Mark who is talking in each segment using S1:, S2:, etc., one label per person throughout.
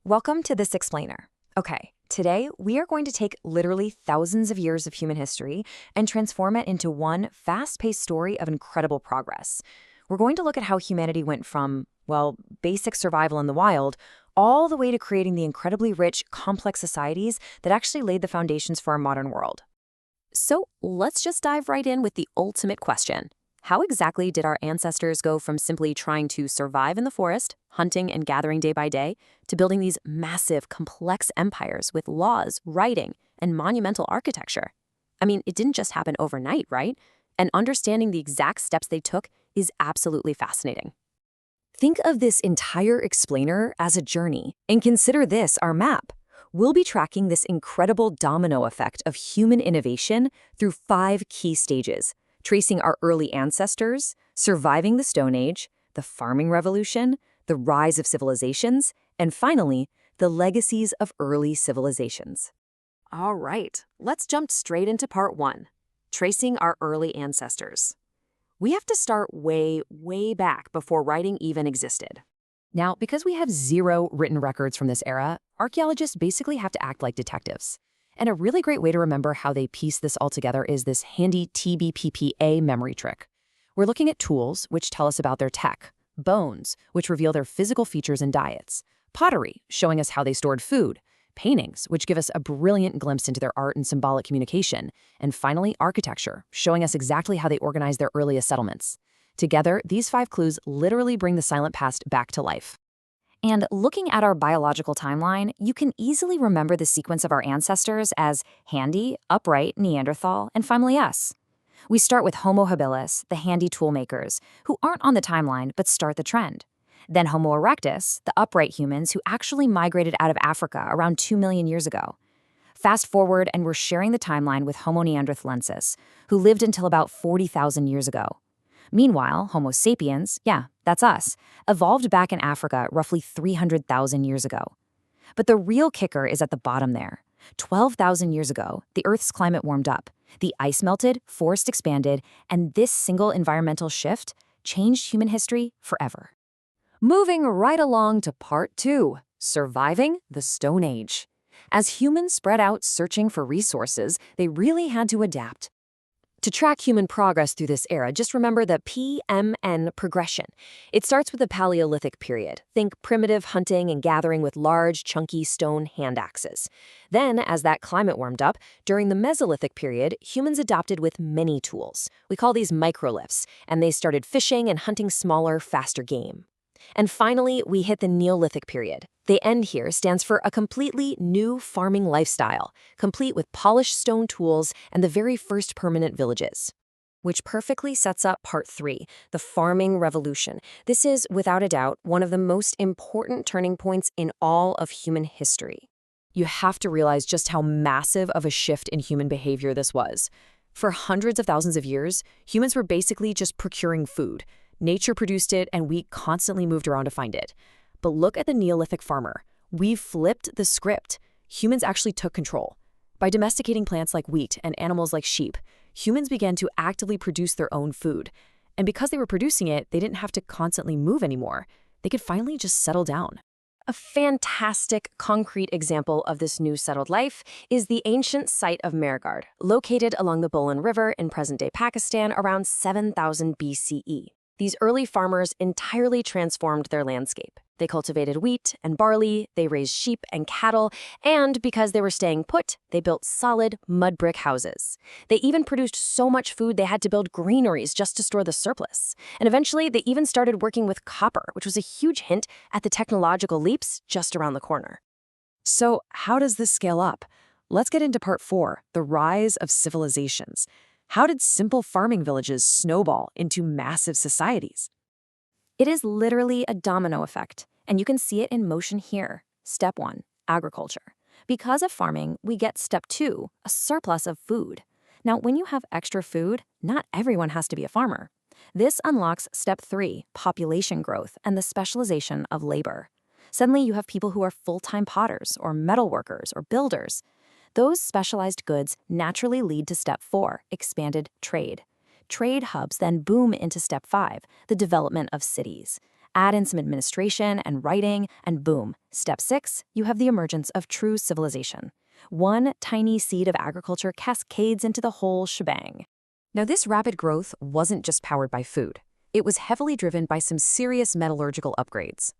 S1: Welcome to This Explainer. Okay, today we are going to take literally thousands of years of human history and transform it into one fast-paced story of incredible progress. We're going to look at how humanity went from, well, basic survival in the wild, all the way to creating the incredibly rich, complex societies that actually laid the foundations for our modern world. So let's just dive right in with the ultimate question. How exactly did our ancestors go from simply trying to survive in the forest, hunting and gathering day by day, to building these massive, complex empires with laws, writing, and monumental architecture? I mean, it didn't just happen overnight, right? And understanding the exact steps they took is absolutely fascinating. Think of this entire explainer as a journey, and consider this our map. We'll be tracking this incredible domino effect of human innovation through 5 key stages: tracing our early ancestors, surviving the Stone Age, the farming revolution, the rise of civilizations, and finally, the legacies of early civilizations. All right, let's jump straight into part 1, tracing our early ancestors. We have to start way, way back before writing even existed. Now, because we have 0 written records from this era, archaeologists basically have to act like detectives. And a really great way to remember how they piece this all together is this handy TBPPA memory trick. We're looking at tools, which tell us about their tech, bones, which reveal their physical features and diets, pottery, showing us how they stored food, paintings, which give us a brilliant glimpse into their art and symbolic communication, and finally, architecture, showing us exactly how they organized their earliest settlements. Together, these 5 clues literally bring the silent past back to life. And looking at our biological timeline, you can easily remember the sequence of our ancestors as handy, upright, Neanderthal, and finally us. We start with Homo habilis, the handy toolmakers, who aren't on the timeline but start the trend. Then Homo erectus, the upright humans who actually migrated out of Africa around 2 million years ago. Fast forward and we're sharing the timeline with Homo neanderthalensis, who lived until about 40,000 years ago. Meanwhile, Homo sapiens, yeah, that's us, evolved back in Africa roughly 300,000 years ago. But the real kicker is at the bottom there. 12,000 years ago, the Earth's climate warmed up, the ice melted, forest expanded, and this single environmental shift changed human history forever. Moving right along to part 2, surviving the Stone Age. As humans spread out searching for resources, they really had to adapt. To track human progress through this era, just remember the PMN progression. It starts with the Paleolithic period. Think primitive hunting and gathering with large, chunky stone hand axes. Then, as that climate warmed up, during the Mesolithic period, humans adopted with many tools. We call these microliths, and they started fishing and hunting smaller, faster game. And finally, we hit the Neolithic period. The end here stands for a completely new farming lifestyle, complete with polished stone tools and the very first permanent villages. Which perfectly sets up part 3, the farming revolution. This is, without a doubt, one of the most important turning points in all of human history. You have to realize just how massive of a shift in human behavior this was. For hundreds of thousands of years, humans were basically just procuring food. Nature produced it, and we constantly moved around to find it. But look at the Neolithic farmer. We've flipped the script. Humans actually took control. By domesticating plants like wheat and animals like sheep, humans began to actively produce their own food. And because they were producing it, they didn't have to constantly move anymore. They could finally just settle down. A fantastic, concrete example of this new settled life is the ancient site of Mehrgarh, located along the Bolan River in present-day Pakistan around 7000 BCE. These early farmers entirely transformed their landscape. They cultivated wheat and barley, they raised sheep and cattle, and because they were staying put, they built solid mud brick houses. They even produced so much food they had to build granaries just to store the surplus. And eventually, they even started working with copper, which was a huge hint at the technological leaps just around the corner. So how does this scale up? Let's get into part 4, the rise of civilizations. How did simple farming villages snowball into massive societies? It is literally a domino effect, and you can see it in motion here. Step 1, agriculture. Because of farming, we get step 2, a surplus of food. Now, when you have extra food, not everyone has to be a farmer. This unlocks step 3, population growth and the specialization of labor. Suddenly, you have people who are full-time potters or metal workers or builders. Those specialized goods naturally lead to step 4, expanded trade. Trade hubs then boom into step 5, the development of cities. Add in some administration and writing, and boom, step 6, you have the emergence of true civilization. One tiny seed of agriculture cascades into the whole shebang. Now, this rapid growth wasn't just powered by food. It was heavily driven by some serious metallurgical upgrades.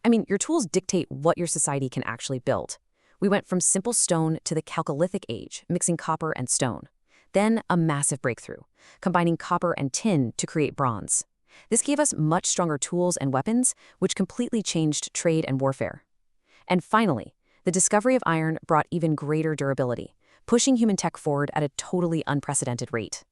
S1: I mean, your tools dictate what your society can actually build. We went from simple stone to the Chalcolithic age, mixing copper and stone. Then a massive breakthrough, combining copper and tin to create bronze. This gave us much stronger tools and weapons, which completely changed trade and warfare. And finally, the discovery of iron brought even greater durability, pushing human tech forward at a totally unprecedented rate.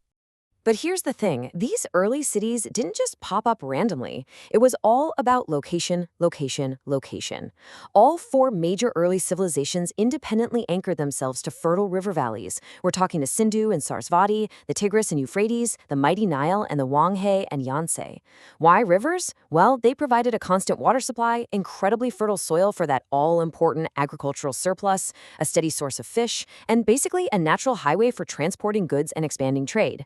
S1: But here's the thing, these early cities didn't just pop up randomly. It was all about location, location, location. All 4 major early civilizations independently anchored themselves to fertile river valleys. We're talking the Sindhu and Sarasvati, the Tigris and Euphrates, the mighty Nile, and the Wanghe and Yangtze. Why rivers? Well, they provided a constant water supply, incredibly fertile soil for that all-important agricultural surplus, a steady source of fish, and basically a natural highway for transporting goods and expanding trade.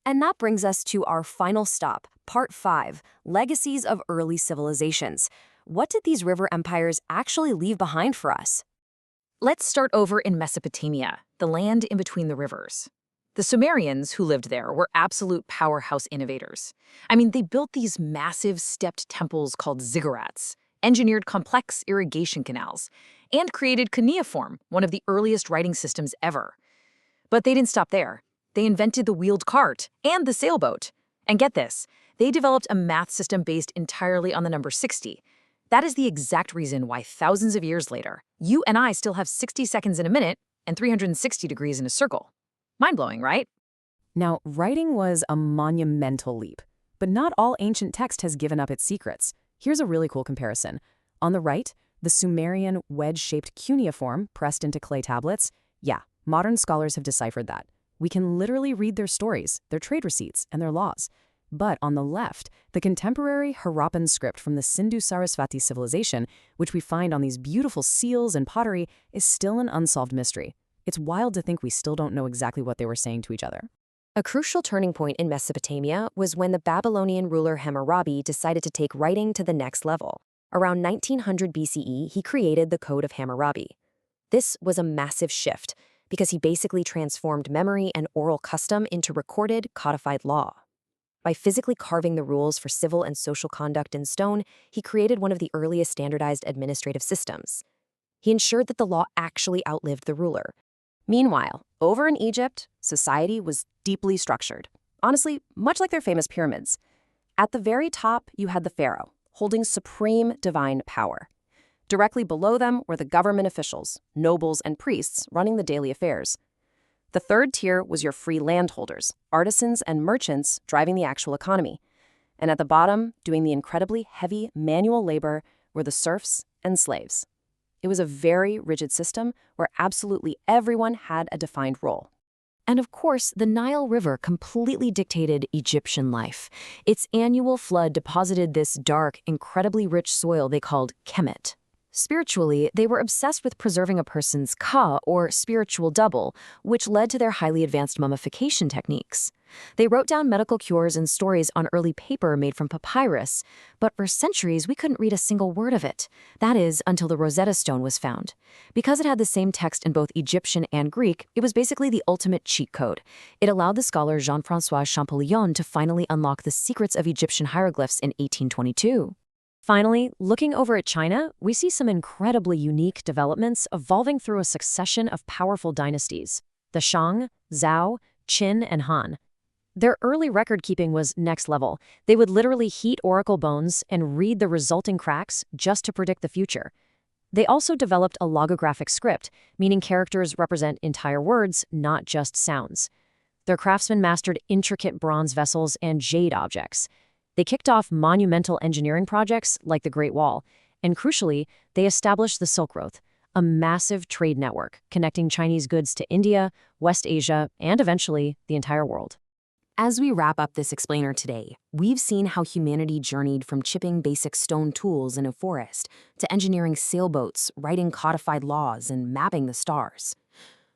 S1: And that brings us to our final stop, Part 5, Legacies of Early Civilizations. What did these river empires actually leave behind for us? Let's start over in Mesopotamia, the land in between the rivers. The Sumerians who lived there were absolute powerhouse innovators. I mean, they built these massive stepped temples called ziggurats, engineered complex irrigation canals, and created cuneiform, one of the earliest writing systems ever. But they didn't stop there. They invented the wheeled cart and the sailboat. And get this, they developed a math system based entirely on the number 60. That is the exact reason why thousands of years later, you and I still have 60 seconds in a minute and 360 degrees in a circle. Mind-blowing, right?
S2: Now, writing was a monumental leap, but not all ancient text has given up its secrets. Here's a really cool comparison. On the right, the Sumerian wedge-shaped cuneiform pressed into clay tablets. Yeah, modern scholars have deciphered that. We can literally read their stories, their trade receipts, and their laws. But on the left, the contemporary Harappan script from the Sindhu-Sarasvati civilization, which we find on these beautiful seals and pottery, is still an unsolved mystery. It's wild to think we still don't know exactly what they were saying to each other.
S1: A crucial turning point in Mesopotamia was when the Babylonian ruler Hammurabi decided to take writing to the next level. Around 1900 BCE, he created the Code of Hammurabi. This was a massive shift, because he basically transformed memory and oral custom into recorded, codified law. By physically carving the rules for civil and social conduct in stone, he created one of the earliest standardized administrative systems. He ensured that the law actually outlived the ruler. Meanwhile, over in Egypt, society was deeply structured. Honestly, much like their famous pyramids. At the very top, you had the pharaoh, holding supreme divine power. Directly below them were the government officials, nobles, and priests running the daily affairs. The third tier was your free landholders, artisans, and merchants driving the actual economy. And at the bottom, doing the incredibly heavy manual labor, were the serfs and slaves. It was a very rigid system where absolutely everyone had a defined role. And of course, the Nile River completely dictated Egyptian life. Its annual flood deposited this dark, incredibly rich soil they called Kemet. Spiritually, they were obsessed with preserving a person's ka, or spiritual double, which led to their highly advanced mummification techniques. They wrote down medical cures and stories on early paper made from papyrus, but for centuries we couldn't read a single word of it. That is, until the Rosetta Stone was found. Because it had the same text in both Egyptian and Greek, it was basically the ultimate cheat code. It allowed the scholar Jean-François Champollion to finally unlock the secrets of Egyptian hieroglyphs in 1822. Finally, looking over at China, we see some incredibly unique developments evolving through a succession of powerful dynasties: the Shang, Zhao, Qin, and Han. Their early record-keeping was next level. They would literally heat oracle bones and read the resulting cracks just to predict the future. They also developed a logographic script, meaning characters represent entire words, not just sounds. Their craftsmen mastered intricate bronze vessels and jade objects. They kicked off monumental engineering projects like the Great Wall, and crucially, they established the Silk Road, a massive trade network connecting Chinese goods to India, West Asia, and eventually the entire world. As we wrap up this explainer today, we've seen how humanity journeyed from chipping basic stone tools in a forest to engineering sailboats, writing codified laws, and mapping the stars.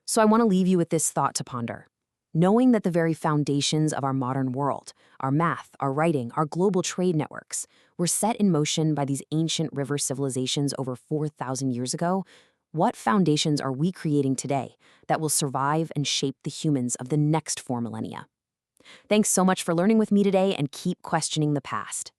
S1: So I want to leave you with this thought to ponder. Knowing that the very foundations of our modern world, our math, our writing, our global trade networks, were set in motion by these ancient river civilizations over 4,000 years ago, what foundations are we creating today that will survive and shape the humans of the next 4 millennia? Thanks so much for learning with me today, and keep questioning the past.